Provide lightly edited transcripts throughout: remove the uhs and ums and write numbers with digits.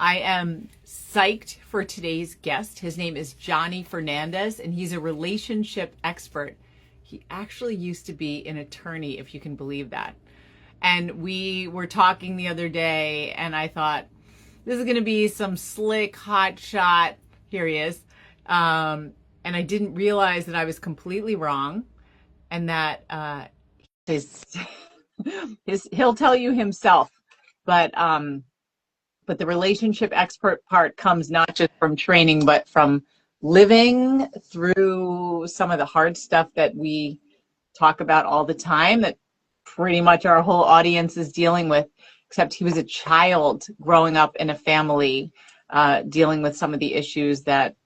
I am psyched for today's guest. His name is Johnny Fernandez, and he's a relationship expert. He actually used to be an attorney, if you can believe that. And we were talking the other day, and I thought, this is going to be some slick, hot shot. Here he is. And I didn't realize that I was completely wrong, and that he'll tell you himself. But the relationship expert part comes not just from training, but from living through some of the hard stuff that we talk about all the time, that pretty much our whole audience is dealing with, except he was a child growing up in a family dealing with some of the issues that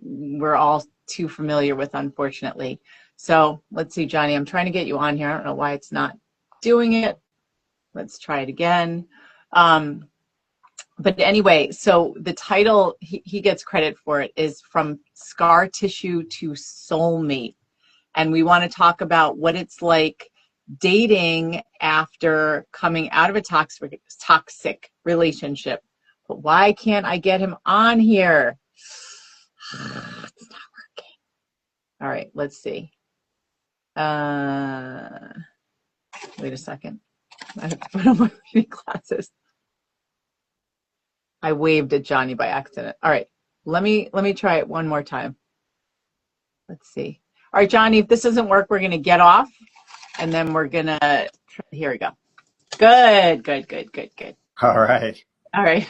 we're all too familiar with, unfortunately. So let's see, Johnny, I'm trying to get you on here. I don't know why it's not doing it. Let's try it again. But anyway, so the title, he gets credit for it, is From Scar Tissue to Soulmate. And we want to talk about what it's like dating after coming out of a toxic relationship. But why can't I get him on here? It's not working. All right, let's see. Wait a second. I have to put on my reading glasses. I waved at Johnny by accident. All right, let me try it one more time. Let's see. All right, Johnny, if this doesn't work, we're gonna get off, and then we're gonna. Here we go. Good. All right. All right.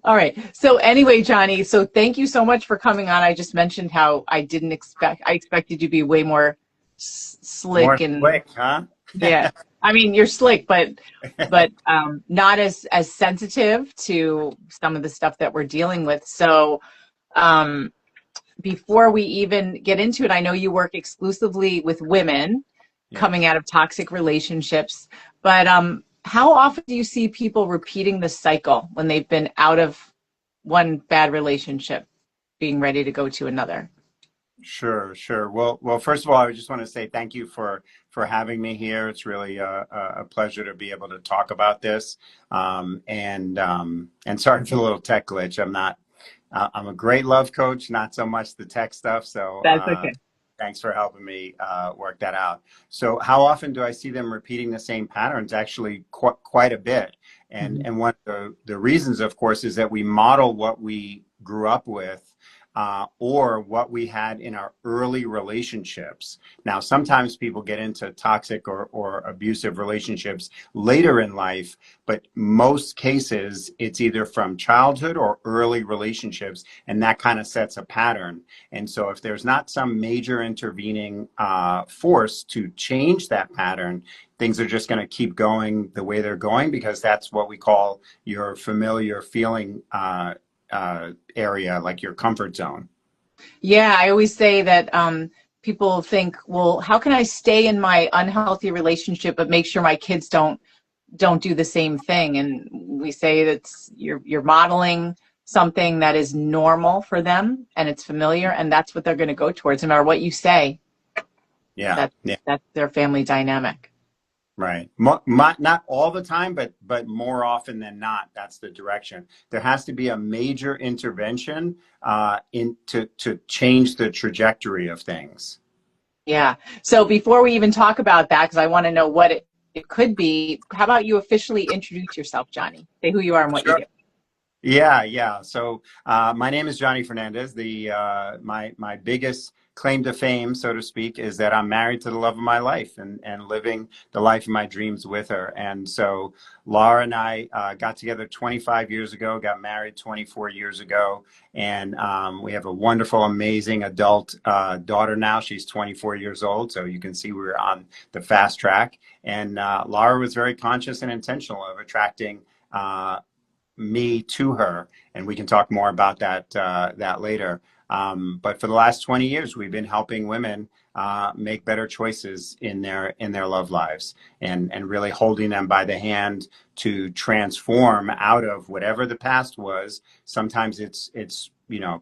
All right. So anyway, Johnny, so thank you so much for coming on. I just mentioned how I expected you to be way more slick More and slick, huh? yeah. I mean, you're slick, but not as sensitive to some of the stuff that we're dealing with. So before we even get into it, I know you work exclusively with women coming out of toxic relationships, but how often do you see people repeating the cycle when they've been out of one bad relationship, being ready to go to another? Sure. Well, first of all, I just want to say thank you for having me here. It's really a pleasure to be able to talk about this. And sorry for the little tech glitch. I'm a great love coach, not so much the tech stuff. So That's okay. thanks for helping me work that out. So how often do I see them repeating the same patterns? Actually, quite a bit. And one of the reasons, of course, is that we model what we grew up with, or what we had in our early relationships. Now, sometimes people get into toxic or abusive relationships later in life, but most cases it's either from childhood or early relationships, and that kind of sets a pattern. And so if there's not some major intervening force to change that pattern, things are just going to keep going the way they're going, because that's what we call your familiar feeling area, like your comfort zone. Yeah, I always say that people think, well, how can I stay in my unhealthy relationship but make sure my kids don't do the same thing? And we say that you're modeling something that is normal for them and it's familiar, and that's what they're going to go towards, no matter what you say. That's their family dynamic. Right. Not all the time, but more often than not, that's the direction. There has to be a major intervention to change the trajectory of things. Yeah. So before we even talk about that, because I want to know what it could be, how about you officially introduce yourself, Johnny? Say who you are and what you do. Yeah. So my name is Johnny Fernandez. My biggest claim to fame, so to speak, is that I'm married to the love of my life and living the life of my dreams with her. And so Lara and I got together 25 years ago, got married 24 years ago, and we have a wonderful, amazing adult daughter now. She's 24 years old, so you can see we're on the fast track. And Lara was very conscious and intentional of attracting me to her, and we can talk more about that later. But for the last 20 years, we've been helping women make better choices in their love lives, and really holding them by the hand to transform out of whatever the past was. Sometimes it's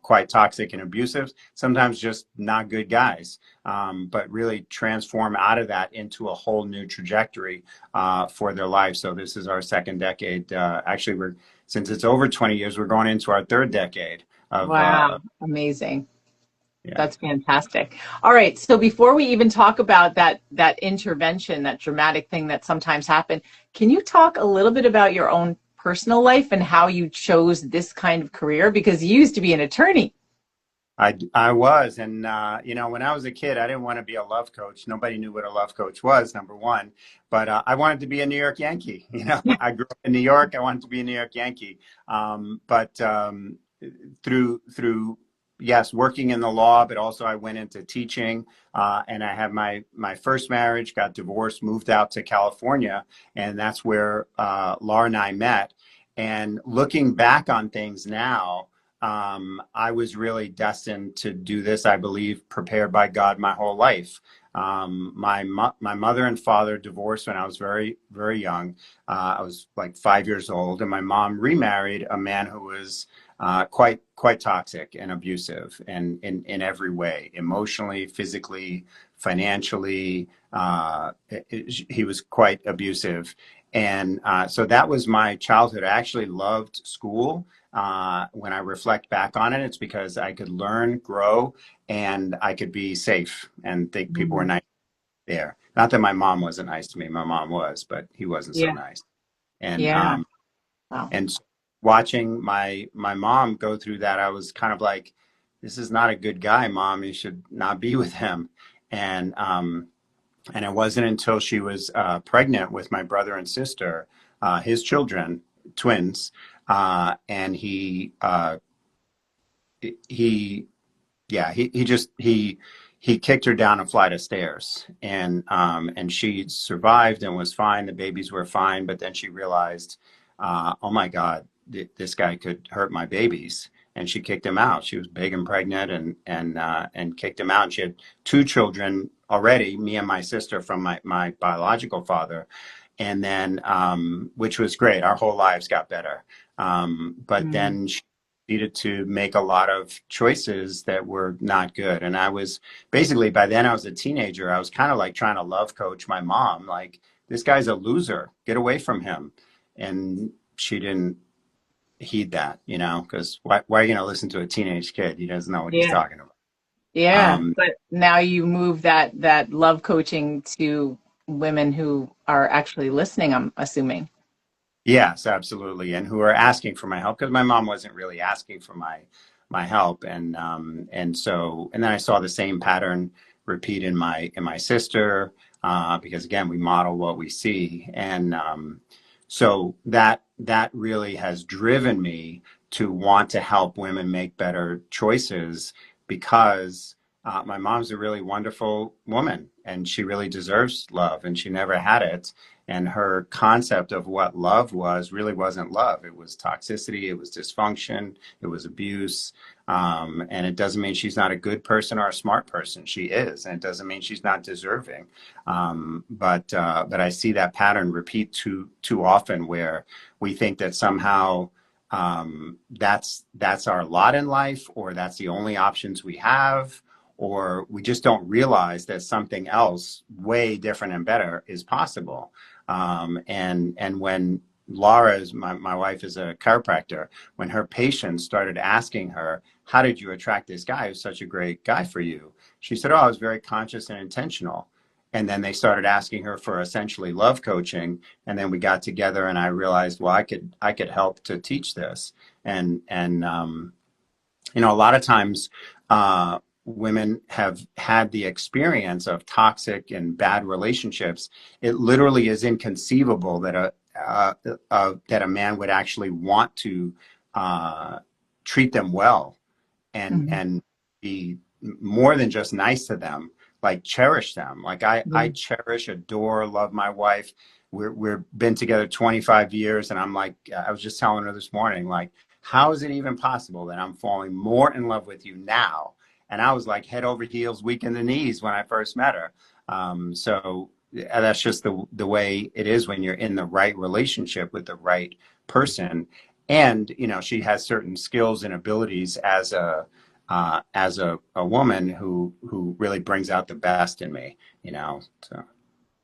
quite toxic and abusive, sometimes just not good guys, but really transform out of that into a whole new trajectory for their life. So this is our second decade. Actually, we're since it's over 20 years, we're going into our third decade Wow, amazing. yeah. That's fantastic. All right, so before we even talk about that intervention, that dramatic thing that sometimes happen, can you talk a little bit about your own personal life and how you chose this kind of career? Because you used to be an attorney. I was, and you know, when I was a kid, I didn't want to be a love coach. Nobody knew what a love coach was, number one. But I wanted to be a New York Yankee. You know, I grew up in New York. I wanted to be a New York Yankee. But through yes, working in the law, but also I went into teaching, and I had my first marriage, got divorced, moved out to California, and that's where Lara and I met. And looking back on things now, I was really destined to do this, I believe, prepared by God my whole life. My mother and father divorced when I was very, very young. I was like 5 years old, and my mom remarried a man who was quite toxic and abusive, and in every way, emotionally, physically, financially. He was quite abusive, and so that was my childhood. I actually loved school. When I reflect back on it, it's because I could learn, grow, and I could be safe and think people were Mhm. nice there. Not that my mom wasn't nice to me. My mom was, but he wasn't so Yeah, nice. And yeah. Wow. so watching my mom go through that, I was kind of like, this is not a good guy, Mom. You should not be with him. And it wasn't until she was pregnant with my brother and sister, his children, twins, and he yeah, he kicked her down a flight of stairs, and she survived and was fine. The babies were fine, but then she realized, oh my God, this guy could hurt my babies, and she kicked him out. She was big and pregnant, and kicked him out. And she had two children already, me and my sister, from my biological father, and then which was great. Our whole lives got better, but Mm. then she needed to make a lot of choices that were not good. And I was basically, by then I was a teenager. I was kind of like trying to love coach my mom, like, this guy's a loser, get away from him. And she didn't heed that, you know, because why are you going to listen to a teenage kid? He doesn't know what he's Yeah, talking about. yeah. Um, But now you move that love coaching to women who are actually listening, I'm assuming. Yes, absolutely, and who are asking for my help, because my mom wasn't really asking for my help, and so, and then I saw the same pattern repeat in my sister, because again, we model what we see, and so that really has driven me to want to help women make better choices, because my mom's a really wonderful woman, and she really deserves love, and she never had it. And her concept of what love was really wasn't love. It was toxicity, it was dysfunction, it was abuse. And it doesn't mean she's not a good person or a smart person. She is, and it doesn't mean she's not deserving. But I see that pattern repeat too often, where we think that somehow that's our lot in life, or that's the only options we have, or we just don't realize that something else way different and better is possible. And when Lara, is my wife, is a chiropractor, when her patients started asking her, how did you attract this guy who's such a great guy for you? She said, oh, I was very conscious and intentional. And then they started asking her for essentially love coaching. And then we got together, and I realized, well, I could help to teach this. And you know, a lot of times women have had the experience of toxic and bad relationships. It literally is inconceivable that that a man would actually want to uh, treat them well, Mhm. and be more than just nice to them, like cherish them. Like I Yeah. cherish, adore, love my wife. We're been together 25 years, and I'm like, I was just telling her this morning, like, how is it even possible that I'm falling more in love with you now? And I was like head over heels, weak in the knees when I first met her. So that's just the way it is when you're in the right relationship with the right person. And you know, she has certain skills and abilities as a woman who really brings out the best in me, you know. So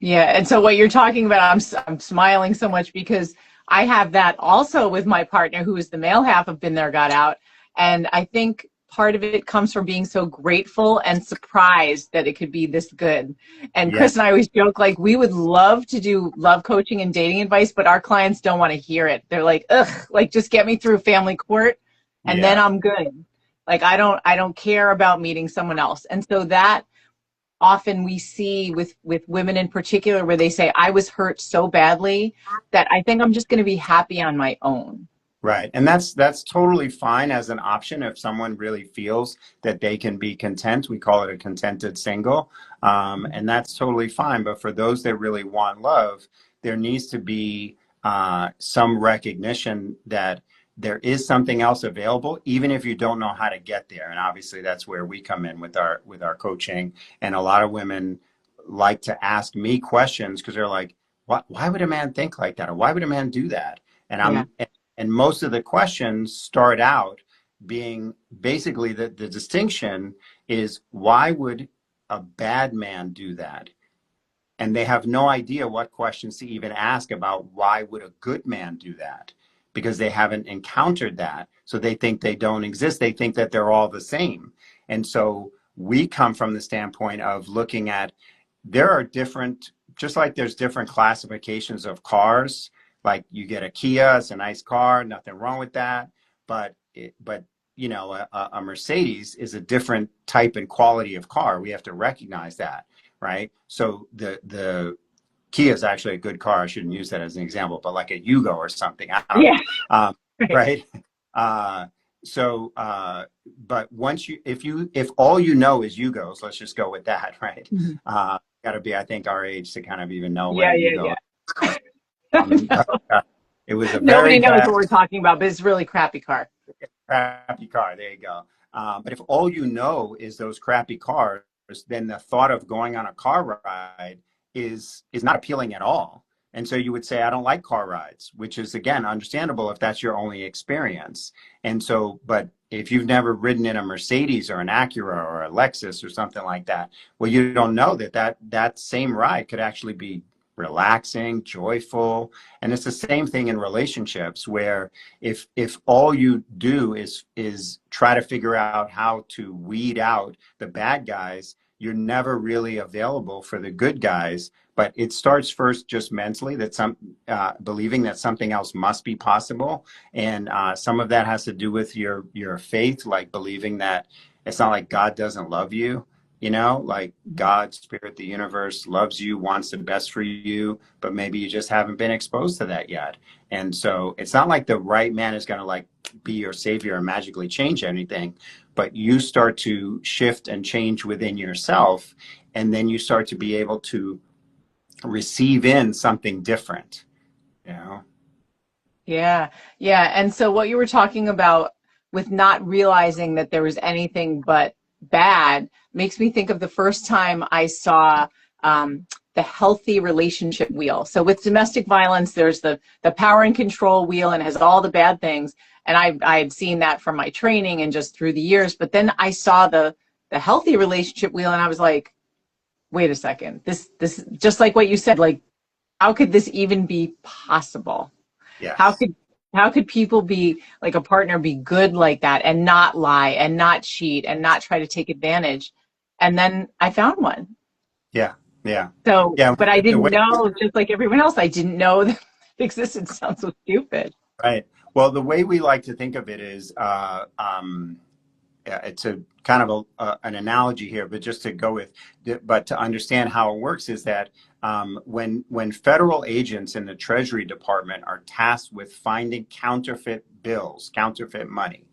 Yeah, and so what you're talking about, I'm smiling so much because I have that also with my partner, who is the male half of Been There, Got Out. And I think part of it comes from being so grateful and surprised that it could be this good. And Yeah. Chris and I always joke, like, we would love to do love coaching and dating advice, but our clients don't want to hear it. They're like, ugh, like, just get me through family court and then Yeah. I'm good. Like, I don't care about meeting someone else. And so that often we see with women in particular, where they say, I was hurt so badly that I think I'm just going to be happy on my own. Right. And that's totally fine as an option if someone really feels that they can be content. We call it a contented single. And that's totally fine. But for those that really want love, there needs to be some recognition that there is something else available, even if you don't know how to get there. And obviously that's where we come in with our coaching. And a lot of women like to ask me questions because they're like, why would a man think like that? Or why would a man do that? And Yeah. and most of the questions start out being basically the distinction is, why would a bad man do that? And they have no idea what questions to even ask about why would a good man do that, because they haven't encountered that. So they think they don't exist. They think that they're all the same. And so we come from the standpoint of looking at, there are different, just like there's different classifications of cars. Like you get a Kia, it's a nice car, nothing wrong with that. But you know, a Mercedes is a different type and quality of car. We have to recognize that, right? So the Kia is actually a good car. I shouldn't use that as an example, but like a Yugo or something, Audi, Yeah. right? But once if all you know is Yugos, let's just go with that, right? Mhm. Got to be, I think, our age to kind of even know what Yeah, a yeah, Yugo yeah. is. It was a very Nobody knows bad, what we're talking about, but it's a really crappy car. crappy car. There you go. But if all you know is those crappy cars, then the thought of going on a car ride is not appealing at all. And so you would say, I don't like car rides, which is, again, understandable if that's your only experience. And so, but if you've never ridden in a Mercedes or an Acura or a Lexus or something like that, well, you don't know that same ride could actually be relaxing, joyful. And it's the same thing in relationships, where if all you do is try to figure out how to weed out the bad guys, you're never really available for the good guys. But it starts first just mentally, that believing that something else must be possible. And some of that has to do with your faith, like believing that it's not like God doesn't love you. You know, like God, spirit, the universe loves you, wants the best for you, but maybe you just haven't been exposed to that yet. And so it's not like the right man is going to like be your savior or magically change anything, but you start to shift and change within yourself. And then you start to be able to receive in something different, you know? Yeah, yeah. And so what you were talking about with not realizing that there was anything but bad makes me think of the first time I saw the healthy relationship wheel. So with domestic violence, there's the power and control wheel, and it has all the bad things. And I had seen that from my training and just through the years. But then I saw the healthy relationship wheel, and I was like, wait a second. This just like what you said, like, how could this even be possible? How Yes. could how could people be like, a partner be good like that and not lie and not cheat and not try to take advantage? And then I found one. Yeah. Yeah. So, Yeah. but I The didn't way, know, just like everyone else, I didn't know that it existed. It sounds so stupid. right. Well, the way we like to think of it is, yeah, it's a kind of an analogy here, but just to go with, but to understand how it works is that when federal agents in the Treasury Department are tasked with finding counterfeit bills, counterfeit money,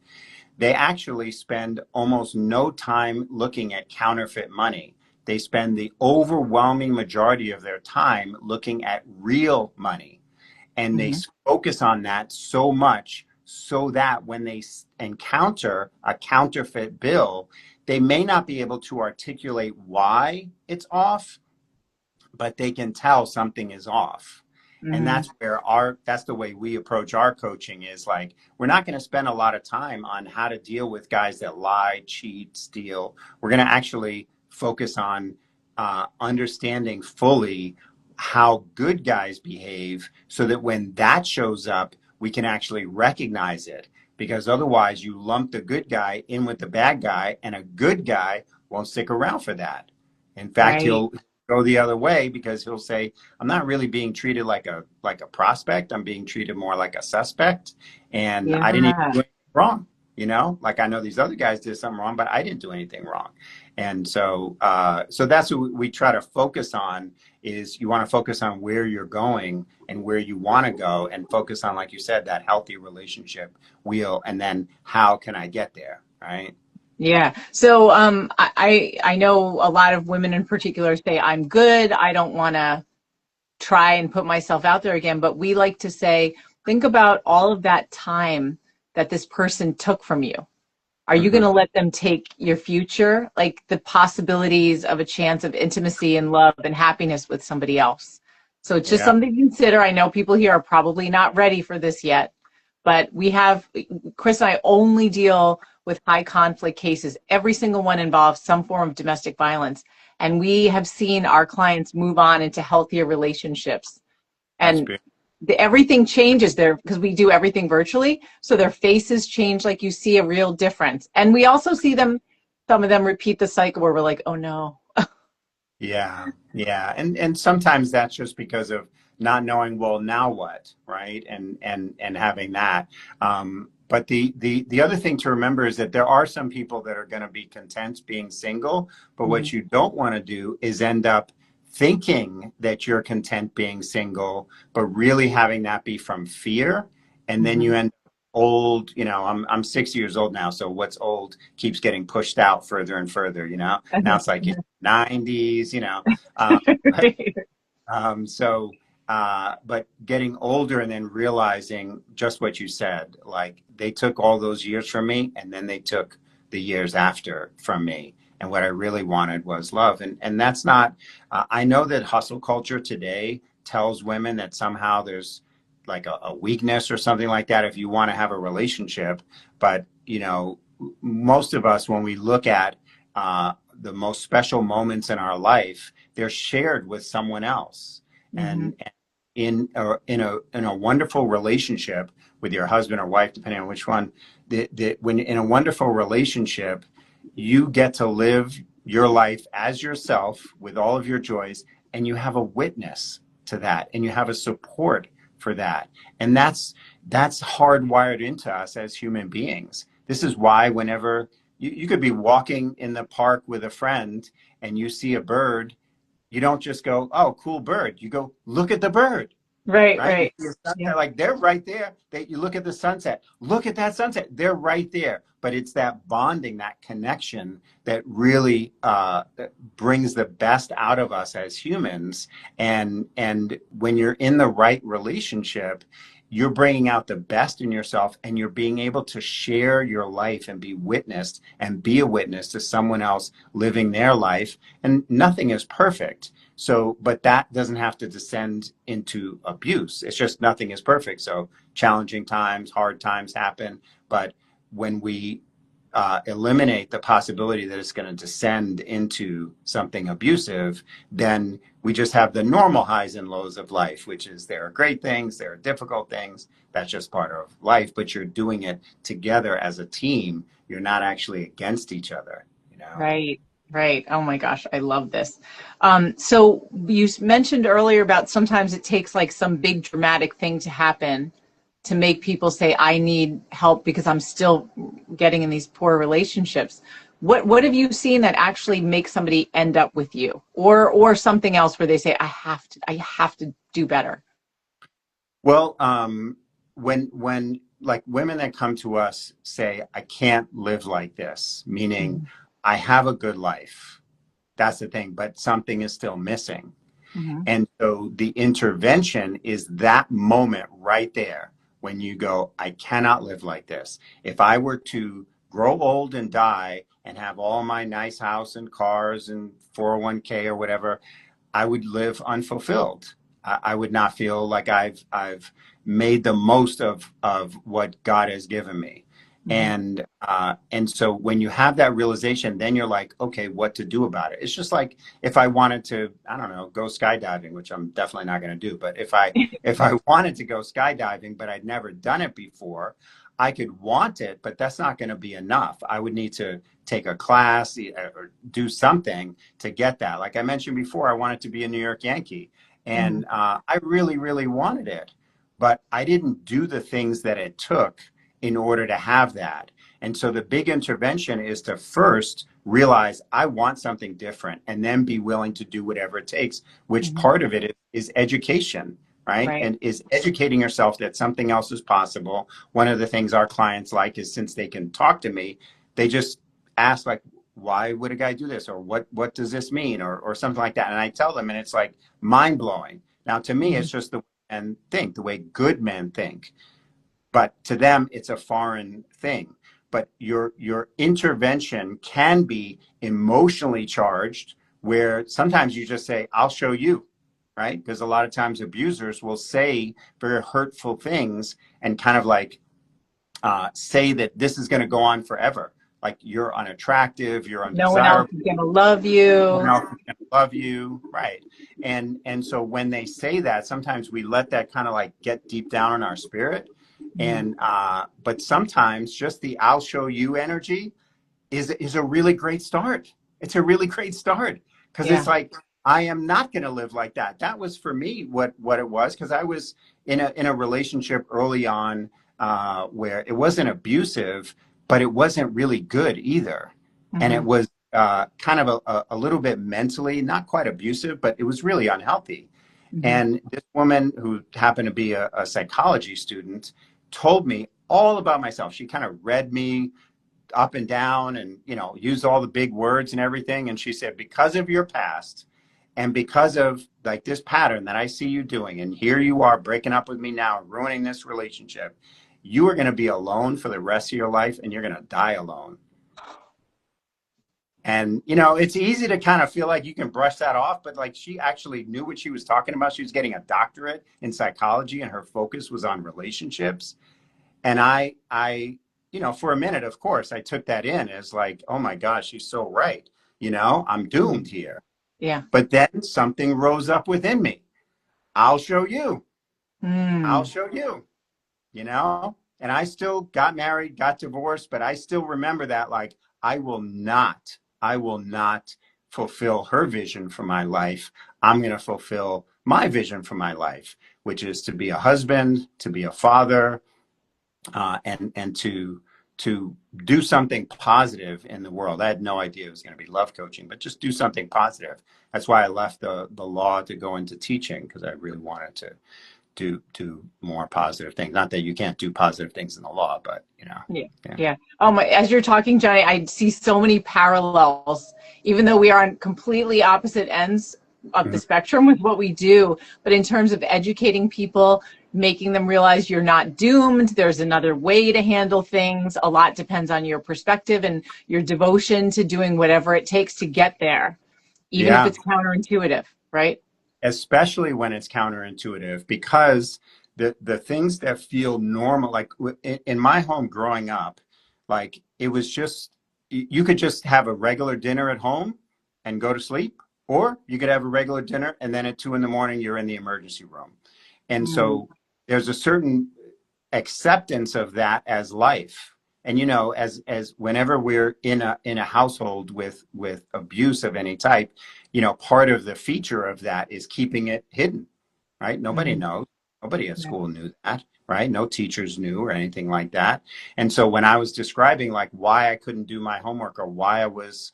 they actually spend almost no time looking at counterfeit money. They spend the overwhelming majority of their time looking at real money, and they Hmm. focus on that so much so that when they encounter a counterfeit bill, they may not be able to articulate why it's off, but they can tell something is off. And Hmm. that's where that's the way we approach our coaching, is like, we're not going to spend a lot of time on how to deal with guys that lie, cheat, steal. We're going to actually focus on understanding fully how good guys behave so that when that shows up, we can actually recognize it. Because otherwise, you lump the good guy in with the bad guy, and a good guy won't stick around for that. In fact, Right. he'll go the other way because he'll say, "I'm not really being treated like a prospect. I'm being treated more like a suspect, and I didn't even Yeah. do anything wrong." You know, like I know these other guys did something wrong, but I didn't do anything wrong. And so, so that's what we try to focus on is you want to focus on where you're going and where you want to go and focus on, like you said, that healthy relationship wheel. And then how can I get there? Right. Yeah. So I know a lot of women in particular say, I'm good. I don't want to try and put myself out there again. But we like to say, think about all of that time that this person took from you. Are you going Mm-hmm. to let them take your future? Like the possibilities of a chance of intimacy and love and happiness with somebody else. So it's just Yeah. something to consider. I know people here are probably not ready for this yet, but we have, Chris and I only deal with high conflict cases. Every single one involves some form of domestic violence. And we have seen our clients move on into healthier relationships. That's And beautiful. everything changes there because we do everything virtually. So their faces change, like you see a real difference. And we also see them, some of them repeat the cycle where we're like, oh no. Yeah, yeah, and sometimes that's just because of not knowing, well, now what, right? And having that. But the other thing to remember is that there are some people that are going to be content being single, but what Mhm. you don't want to do is end up thinking that you're content being single, but really having that be from fear, and then you Mhm. end up old. You know, I'm 60 years old now, so what's old keeps getting pushed out further and further. You know, now it's like 90s, you know. Um, so, but getting older and then realizing just what you said, like they took all those years from me and then they took the years after from me. And what I really wanted was love. And that's not, I know that hustle culture today tells women that somehow there's like a weakness or something like that if you want to have a relationship. But, you know, most of us, when we look at the most special moments in our life, they're shared with someone else. Mhm. And in a wonderful relationship with your husband or wife, depending on which one, when in a wonderful relationship, you get to live your life as yourself with all of your joys, and you have a witness to that, and you have a support for that, and that's hardwired into us as human beings. This is why whenever you could be walking in the park with a friend and you see a bird, you don't just go, "Oh, cool bird." You go, "Look at the bird." Right, Right? You right. see a Yeah. sunset, like they're right there. You look at the sunset. Look at that sunset. They're right there. But it's that bonding, that connection that really that brings the best out of us as humans. And when you're in the right relationship, you're bringing out the best in yourself, and you're being able to share your life and be witnessed and be a witness to someone else living their life. And nothing is perfect. So, but that doesn't have to descend into abuse. It's just nothing is perfect. So, challenging times, hard times happen. But when we eliminate the possibility that it's going to descend into something abusive, then we just have the normal highs and lows of life, which is there are great things, there are difficult things. That's just part of life, but you're doing it together as a team. You're not actually against each other, you know? Right, right. Oh my gosh, I love this. So you mentioned earlier about sometimes it takes like some big dramatic thing to happen to make people say, I need help because I'm still getting in these poor relationships. What have you seen that actually makes somebody end up with you? Or something else where they say, I have to do better. Well, when like women that come to us say, I can't live like this, meaning Mhm. I have a good life. That's the thing, but something is still missing. Mhm. And so the intervention is that moment right there when you go, I cannot live like this. If I were to grow old and die and have all my nice house and cars and 401k or whatever, I would live unfulfilled. I would not feel like I've made the most of what God has given me. Mm-hmm. And so when you have that realization, then you're like, okay, what to do about it? It's just like if I wanted to, I don't know, go skydiving, which I'm definitely not going to do. But if I wanted to go skydiving, but I'd never done it before, I could want it, but that's not going to be enough. I would need to take a class or do something to get that. Like I mentioned before, I wanted to be a New York Yankee, Mm-hmm. and I really, really wanted it, but I didn't do the things that it took in order to have that. And so the big intervention is to first realize I want something different and then be willing to do whatever it takes, which Mm-hmm. part of it is education, right? Right. And is educating yourself that something else is possible. One of the things our clients like is since they can talk to me, they just ask like, why would a guy do this? Or what does this mean? Or something like that. And I tell them, and it's like mind blowing. Now, to me, Mm-hmm. it's just the way good men think, but to them it's a foreign thing. But your intervention can be emotionally charged, where sometimes you just say, I'll show you, right? Because a lot of times abusers will say very hurtful things and kind of like say that this is going to go on forever, like you're unattractive, you're No one else undesirable, is gonna love no one you. else is going to love you, right? And so when they say that, sometimes we let that kind of like get deep down in our spirit. Mm-hmm. And but sometimes just the "I'll show you" energy is a really great start. It's a really great start because Yeah. it's like I am not going to live like that. That was for me what it was, because I was in a relationship early on where it wasn't abusive, but it wasn't really good either, and Mm-hmm. it was kind of a little bit mentally not quite abusive, but it was really unhealthy. Mm-hmm. And this woman who happened to be a psychology student told me all about myself. She kind of read me up and down and, used all the big words and everything. And she said, because of your past and because of like this pattern that I see you doing, and here you are breaking up with me now, ruining this relationship, you are going to be alone for the rest of your life and you're going to die alone. And, it's easy to kind of feel like you can brush that off, but like she actually knew what she was talking about. She was getting a doctorate in psychology and her focus was on relationships. And for a minute, of course, I took that in as like, oh my gosh, she's so right. I'm Mm-hmm. doomed here. Yeah. But then something rose up within me. I'll show you. I'll Mm. show you, and I still got married, got divorced, but I still remember that like, I will not fulfill her vision for my life. I'm going to fulfill my vision for my life, which is to be a husband, to be a father, and to do something positive in the world. I had no idea it was going to be love coaching, but just do something positive. That's why I left the law to go into teaching, because I really wanted to do more positive things. Not that you can't do positive things in the law, but Yeah. yeah. Yeah. Oh my, as you're talking, Johnny, I see so many parallels, even though we are on completely opposite ends of the Mhm. spectrum with what we do. But in terms of educating people, making them realize you're not doomed, there's another way to handle things. A lot depends on your perspective and your devotion to doing whatever it takes to get there, even if Yeah, it's counterintuitive, right? especially when it's counterintuitive, because the things that feel normal, like in my home growing up, like it was just, you could just have a regular dinner at home and go to sleep, or you could have a regular dinner and then at 2 in the morning you're in the emergency room. And Mm, so there's a certain acceptance of that as life. And as whenever we're in a household with abuse of any type, part of the feature of that is keeping it hidden, right? Nobody mhm, knows. Nobody at yeah, school knew that, right? No teachers knew or anything like that. And so when I was describing like why I couldn't do my homework, or why I was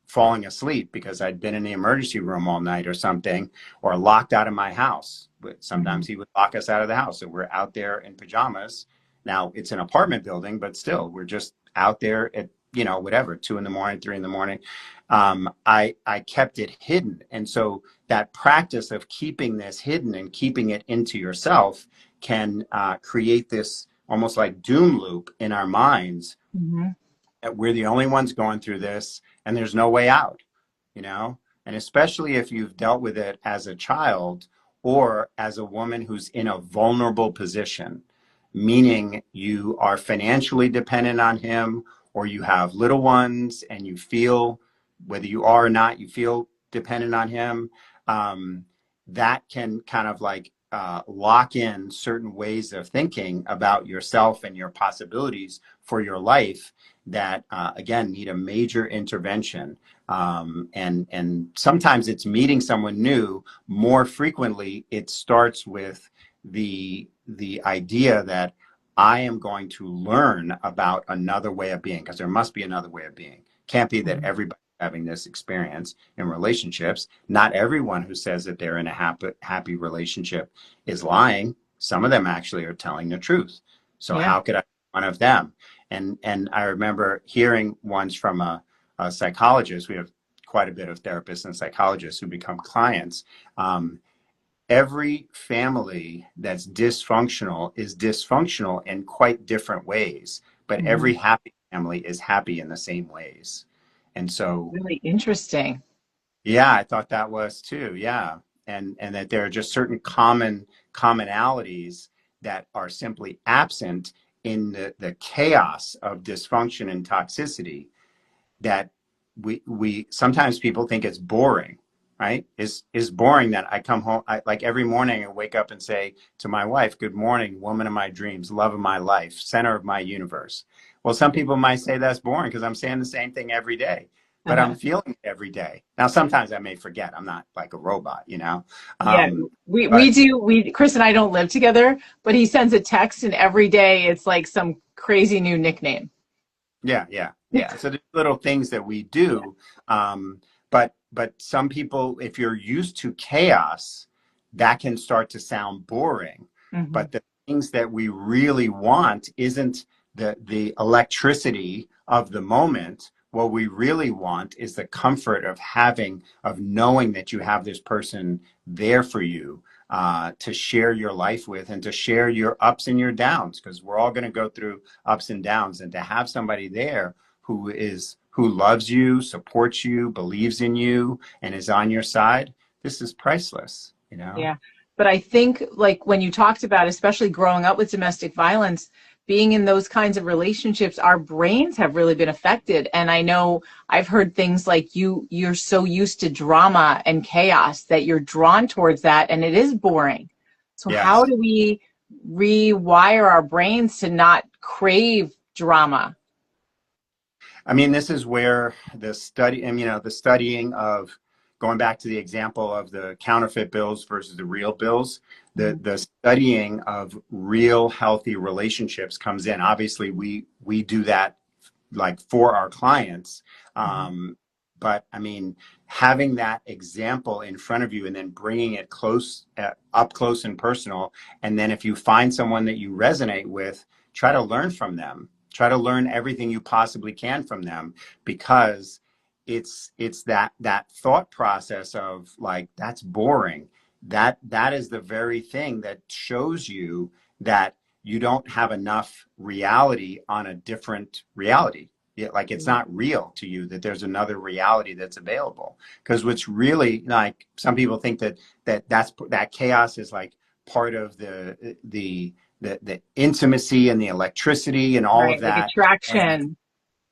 falling asleep because I'd been in the emergency room all night or something, or locked out of my house. But mhm, sometimes he would lock us out of the house, and we're out there in pajamas. Now it's an apartment building, but still, we're just out there at whatever, 2 in the morning, 3 in the morning. I kept it hidden, and so that practice of keeping this hidden and keeping it into yourself can create this almost like doom loop in our minds, mhm, that we're the only ones going through this and there's no way out, you know? And especially if you've dealt with it as a child or as a woman who's in a vulnerable position. meaning you are financially dependent on him, or you have little ones and you feel, whether you are or not, you feel dependent on him, that can kind of like lock in certain ways of thinking about yourself and your possibilities for your life that, again, need a major intervention. And sometimes it's meeting someone new. More frequently, it starts with the idea that I am going to learn about another way of being, because there must be another way of being. Can't be that everybody's having this experience in relationships. Not everyone who says that they're in a happy relationship is lying. Some of them actually are telling the truth. So Yeah. how could I be one of them? And I remember hearing once from a psychologist. We have quite a bit of therapists and psychologists who become clients. Every family that's dysfunctional is dysfunctional in quite different ways, but Mhm. every happy family is happy in the same ways. And so, Really interesting. yeah, I thought that was too. Yeah. And that there are just certain commonalities that are simply absent in the chaos of dysfunction and toxicity, that we sometimes people think it's boring, right? Is boring that I come home, like every morning I wake up and say to my wife, good morning, woman of my dreams, love of my life, center of my universe. Well, some people might say that's boring because I'm saying the same thing every day, but I'm Uh-huh. feeling it every day. Now, sometimes I may forget. I'm not like a robot, you know? Yeah, we But do. Chris and I don't live together, but he sends a text, and every day it's like some crazy new nickname. yeah, yeah, yeah. So there's little things that we do, but some people, if you're used to chaos, that can start to sound boring. Hmm. But the things that we really want isn't the electricity of the moment. What we really want is the comfort of having, of knowing that you have this person there for you, to share your life with and to share your ups and your downs, because we're all going to go through ups and downs, and to have somebody there who loves you, supports you, believes in you, and is on your side, this is priceless, you know? Yeah. But I think, like, when you talked about, especially growing up with domestic violence, being in those kinds of relationships, our brains have really been affected. And I know I've heard things like you're so used to drama and chaos that you're drawn towards that, and it is boring. So how Yes. do we rewire our brains to not crave drama? I mean, this is where the study, and the studying of, going back to the example of the counterfeit bills versus the real bills, the studying of real healthy relationships comes in. Obviously, we do that like for our clients. Mhm. But I mean, having that example in front of you and then bringing it up close and personal. And then if you find someone that you resonate with, try to learn from them. Try to learn everything you possibly can from them, because it's that thought process of like, that's boring. That is the very thing that shows you that you don't have enough reality on a different reality. Yeah, like it's not real to you that there's another reality that's available. Because what's really, like, some people think that chaos is like part of the intimacy and the electricity and all of Right, like that, and attraction.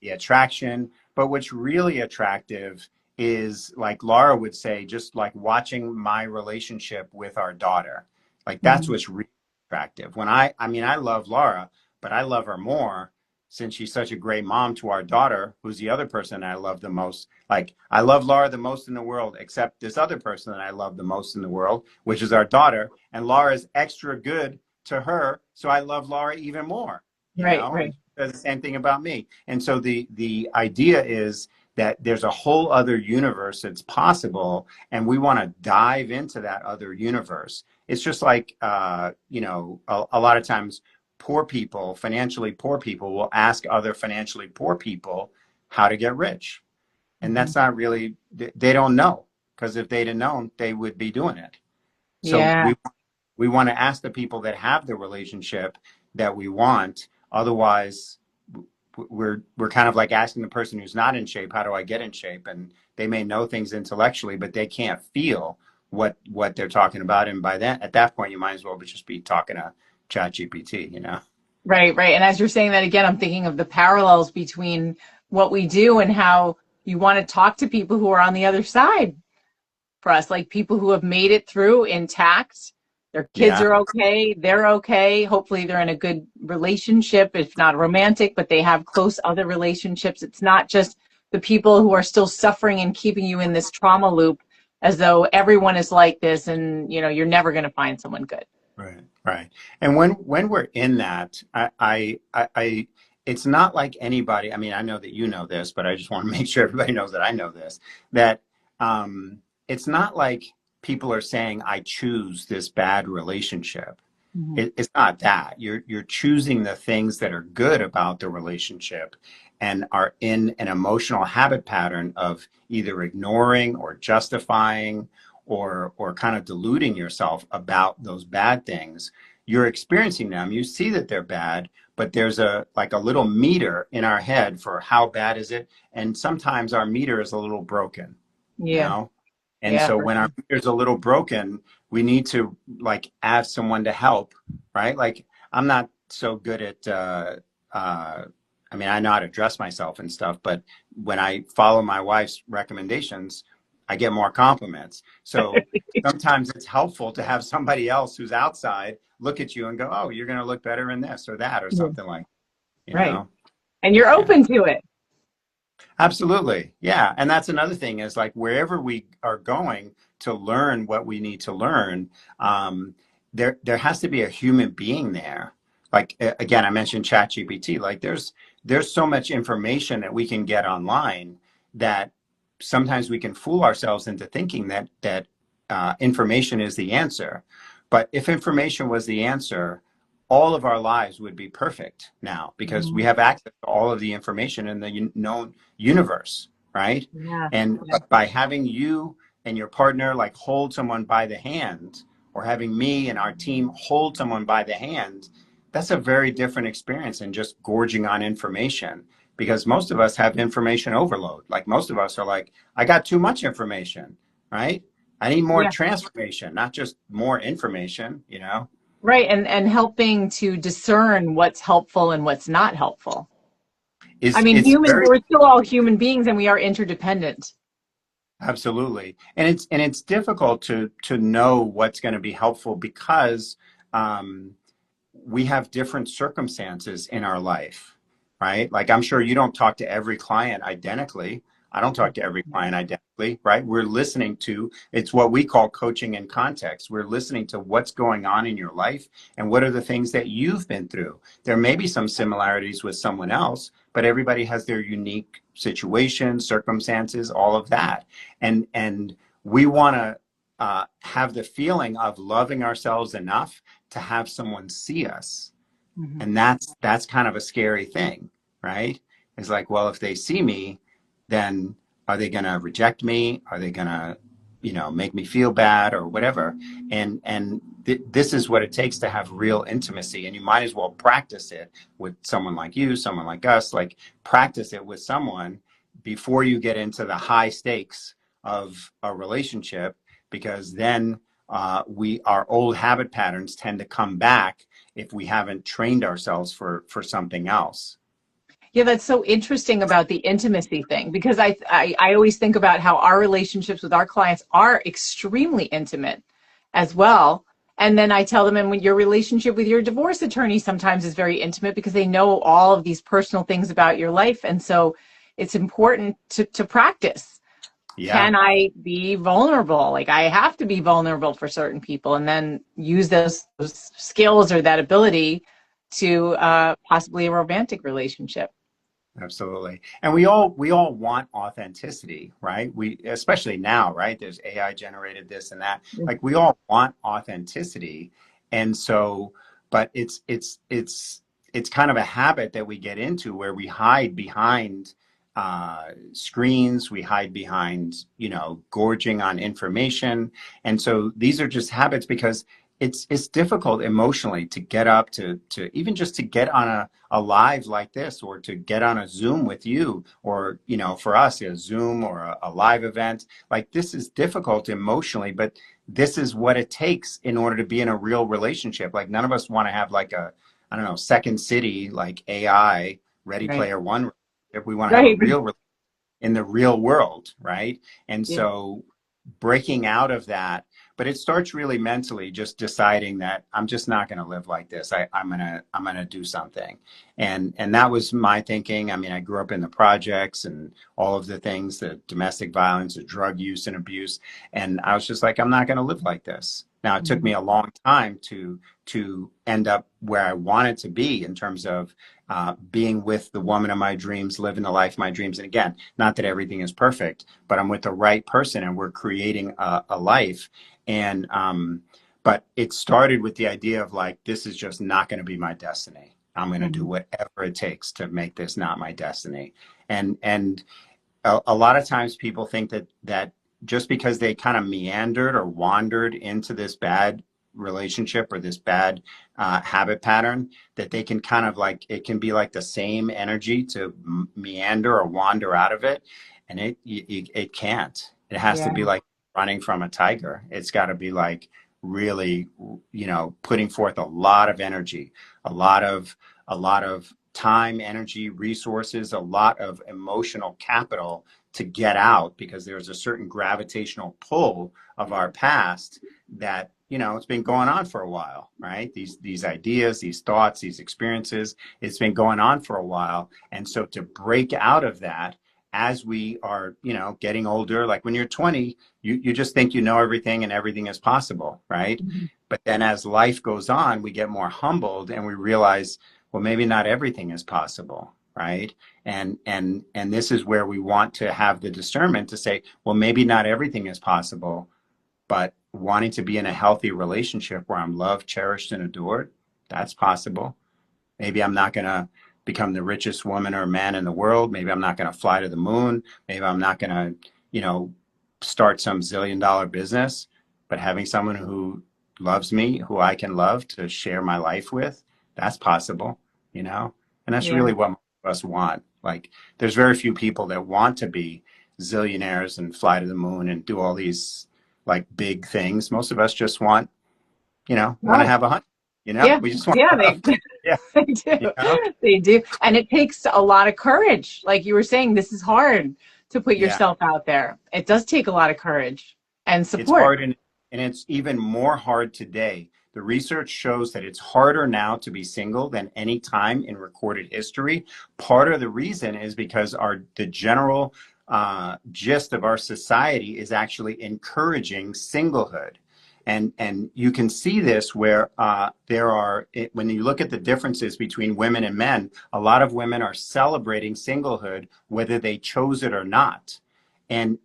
the attraction. But what's really attractive is, like Lara would say, just like watching my relationship with our daughter. Like that's Mhm. what's really attractive. I mean, I love Lara, but I love her more since she's such a great mom to our daughter, who's the other person I love the most. Like, I love Lara the most in the world, except this other person that I love the most in the world, which is our daughter. And Laura's extra good to her, so I love Lara even more, Right, and right. she does the same thing about me. And so the idea is that there's a whole other universe that's possible, and we want to dive into that other universe. It's just like, a lot of times poor people, financially poor people, will ask other financially poor people how to get rich. And Mhm. that's not really, they don't know, because if they'd have known, they would be doing it. So Yeah. we want to ask the people that have the relationship that we want. Otherwise, we're kind of like asking the person who's not in shape, how do I get in shape? And they may know things intellectually, but they can't feel what they're talking about. And by that, at that point, you might as well just be talking to ChatGPT, you know? Right, right. And as you're saying that again, I'm thinking of the parallels between what we do and how you want to talk to people who are on the other side for us, like people who have made it through intact. Their kids Yeah, are okay, they're okay. Hopefully they're in a good relationship, if not romantic, but they have close other relationships. It's not just the people who are still suffering and keeping you in this trauma loop as though everyone is like this and you're never going to find someone good. right, right. And when we're in that, it's not like anybody. I mean, I know that you know this, but I just want to make sure everybody knows that I know this. That it's not like people are saying, "I choose this bad relationship." Mhm. It's not that. You're choosing the things that are good about the relationship and are in an emotional habit pattern of either ignoring or justifying or kind of deluding yourself about those bad things. You're experiencing them. You see that they're bad, but there's a like a little meter in our head for how bad is it. And sometimes our meter is a little broken, you Yeah, know? And yeah, so for when our sure. meter's a little broken, we need to like ask someone to help, right? Like I'm not so good at I mean, I know how to dress myself and stuff, but when I follow my wife's recommendations, I get more compliments. So sometimes it's helpful to have somebody else who's outside look at you and go, "Oh, you're going to look better in this or that or Yeah, something like, you right. know." And you're Yeah. open to it. Absolutely. Yeah. And that's another thing is like wherever we are going to learn what we need to learn, there has to be a human being there. Like again, I mentioned ChatGPT. Like there's so much information that we can get online that sometimes we can fool ourselves into thinking that information is the answer. But if information was the answer, all of our lives would be perfect now because we Mhm. have access to all of the information in the known universe, right? Yeah, And yeah, by having you and your partner like hold someone by the hand, or having me and our team hold someone by the hand, that's a very different experience than just gorging on information. Because most of us have information overload. Like most of us are like, I got too much information, right? I need more yeah. transformation, not just more information, you know? Right. And helping to discern what's helpful and what's not helpful. I mean, It's humans, very we're still all human beings and we are interdependent. absolutely, and it's difficult to know what's going to be helpful because um, we have different circumstances in our life, right? Like I'm sure you don't talk to every client identically. I don't talk to every client identically, right? We're listening to, it's what we call coaching in context. We're listening to what's going on in your life and what are the things that you've been through. There may be some similarities with someone else, but everybody has their unique situations, circumstances, all of that. And we want to have the feeling of loving ourselves enough to have someone see us. Mhm. And that's kind of a scary thing, right? It's like, well, if they see me, then are they going to reject me? Are they going to, make me feel bad or whatever? And this is what it takes to have real intimacy. And you might as well practice it with someone like you, someone like us, like practice it with someone before you get into the high stakes of a relationship, because then our old habit patterns tend to come back if we haven't trained ourselves for something else. Yeah, that's so interesting about the intimacy thing because I always think about how our relationships with our clients are extremely intimate as well. And then I tell them, and when your relationship with your divorce attorney sometimes is very intimate because they know all of these personal things about your life. And so it's important to practice. Yeah, Can I be vulnerable? Like I have to be vulnerable for certain people and then use those skills or that ability to possibly a romantic relationship. absolutely. And we all want authenticity, right? We especially now, right? There's AI generated this and that. Like we all want authenticity. And so, but it's kind of a habit that we get into where we hide behind screens, we hide behind, gorging on information. And so these are just habits because it's difficult emotionally to get up to even just to get on a live like this, or to get on a Zoom with you, or for us a Zoom or a live event like this is difficult emotionally, but this is what it takes in order to be in a real relationship. Like none of us want to have like I don't know, second city, like AI, Ready Right. Player One. If we want to have a Right. real in the real world, right? And Yeah. so breaking out of that, but it starts really mentally, just deciding that I'm just not going to live like this. I'm gonna do something, and that was my thinking. I mean, I grew up in the projects and all of the things, the domestic violence, the drug use and abuse, and I was just like, I'm not going to live like this. Now, it took Mhm. me a long time to end up where I wanted to be in terms of being with the woman of my dreams, living the life of my dreams. And again, not that everything is perfect, but I'm with the right person and we're creating a life. And, but it started with the idea of like, this is just not going to be my destiny. I'm going to do Mhm. whatever it takes to make this not my destiny. And a lot of times people think that just because they kind of meandered or wandered into this bad relationship or this bad habit pattern, that they can kind of like, it can be like the same energy to meander or wander out of it, and it can't. It has to Yeah. be like running from a tiger. It's got to be like really, putting forth a lot of energy, a lot of time, energy, resources, a lot of emotional capital to get out, because there's a certain gravitational pull of our past that, it's been going on for a while, right? These ideas, these thoughts, these experiences, it's been going on for a while. And so to break out of that as we are, getting older, like when you're 20, you just think you know everything and everything is possible, right? Mhm. But then as life goes on, we get more humbled and we realize, well, maybe not everything is possible, right? And this is where we want to have the discernment to say, well, maybe not everything is possible, but wanting to be in a healthy relationship where I'm loved, cherished, and adored, that's possible. Maybe I'm not going to become the richest woman or man in the world. Maybe I'm not going to fly to the moon. Maybe I'm not going to, start some zillion-dollar business, but having someone who loves me, who I can love to share my life with, that's possible, you know? And that's Yeah. really what most of us want. Like, there's very few people that want to be zillionaires and fly to the moon and do all these like big things. Most of us just want to Oh, have a hunt, yeah. we just want Yeah. love. Yeah. They do. You know? They do. And it takes a lot of courage. Like you were saying, this is hard to put Yeah. yourself out there. It does take a lot of courage and It's support. hard, and it's even more hard today. The research shows that it's harder now to be single than any time in recorded history. Part of the reason is because the general gist of our society is actually encouraging singlehood. And you can see this where when you look at the differences between women and men, a lot of women are celebrating singlehood, whether they chose it or not. And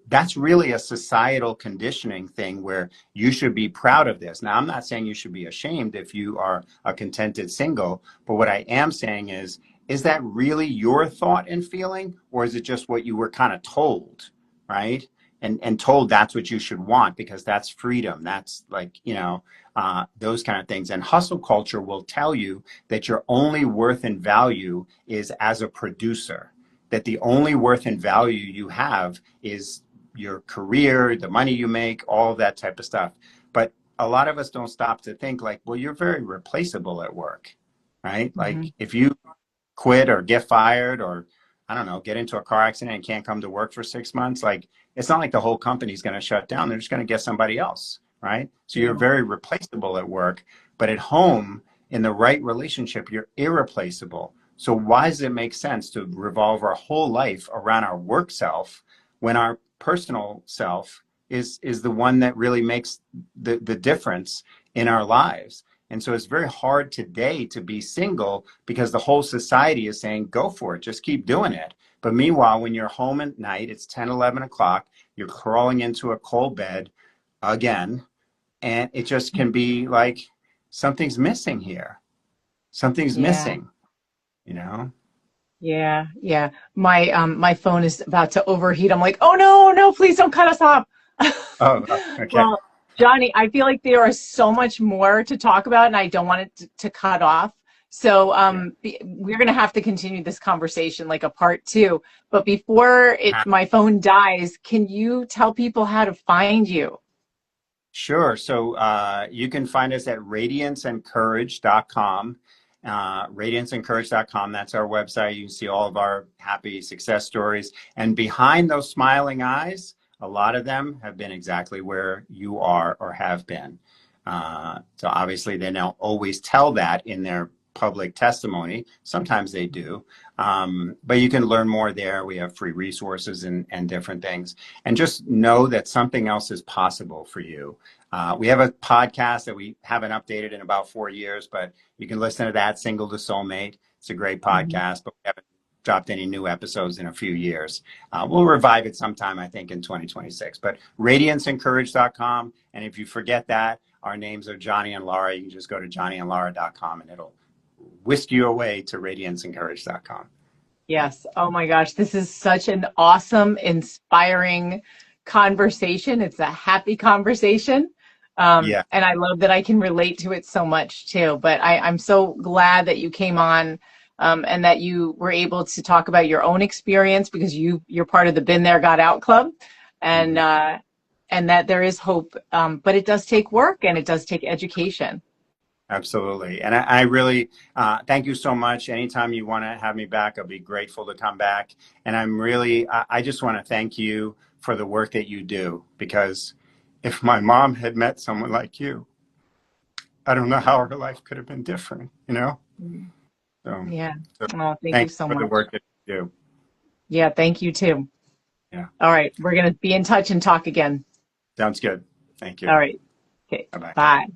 that's really a societal conditioning thing where you should be proud of this. Now, I'm not saying you should be ashamed if you are a contented single, but what I am saying is that really your thought and feeling, or is it just what you were kind of told, right? And told that's what you should want because that's freedom. That's like, those kind of things. And hustle culture will tell you that your only worth and value is as a producer, that the only worth and value you have is your career, the money you make, all of that type of stuff. But a lot of us don't stop to think like, well, you're very replaceable at work, right? Like Mhm. if you quit or get fired or I don't know, get into a car accident and can't come to work for 6 months, like it's not like the whole company's going to shut down. They're just going to get somebody else, right? So you're Yeah. very replaceable at work, but at home in the right relationship, you're irreplaceable. So why does it make sense to revolve our whole life around our work self when our personal self is the one that really makes the difference in our lives? And so it's very hard today to be single because the whole society is saying, go for it, just keep doing it. But meanwhile, when you're home at night, it's 10, 11 o'clock, you're crawling into a cold bed again, and it just can be like, something's missing here. Something's Yeah. missing, you know? Yeah. Yeah. My phone is about to overheat. I'm like, oh no, no, please don't cut us off. Oh, okay. Well, Johnny, I feel like there is so much more to talk about, and I don't want it to cut off. So Yeah. we're going to have to continue this conversation like a part two. But before my phone dies, can you tell people how to find you? Sure. So you can find us at radianceandcourage.com. radianceandcourage.com. That's our website. You can see all of our happy success stories. And behind those smiling eyes, a lot of them have been exactly where you are or have been. So obviously they don't always tell that in their public testimony. Sometimes they do. But you can learn more there. We have free resources and different things. And just know that something else is possible for you. We have a podcast that we haven't updated in about 4 years, but you can listen to that, Single to Soulmate. It's a great podcast, but we haven't dropped any new episodes in a few years. We'll revive it sometime, I think, in 2026. But radianceandcourage.com. And if you forget that, our names are Johnny and Lara. You can just go to johnnyandlara.com and it'll whisk you away to radianceandcourage.com. Yes. Oh my gosh. This is such an awesome, inspiring conversation. It's a happy conversation. Yeah. And I love that I can relate to it so much too. But I'm so glad that you came on and that you were able to talk about your own experience, because you're part of the Been There, Got Out Club. And, and that there is hope. But it does take work and it does take education. Absolutely. And I really thank you so much. Anytime you want to have me back, I'll be grateful to come back. And I just want to thank you for the work that you do, because if my mom had met someone like you, I don't know how her life could have been different, you know? So, yeah. Oh, thank you so much for the work that you do. Yeah. Thank you too. Yeah. All right. We're going to be in touch and talk again. Sounds good. Thank you. All right. Okay. Bye-bye. Bye.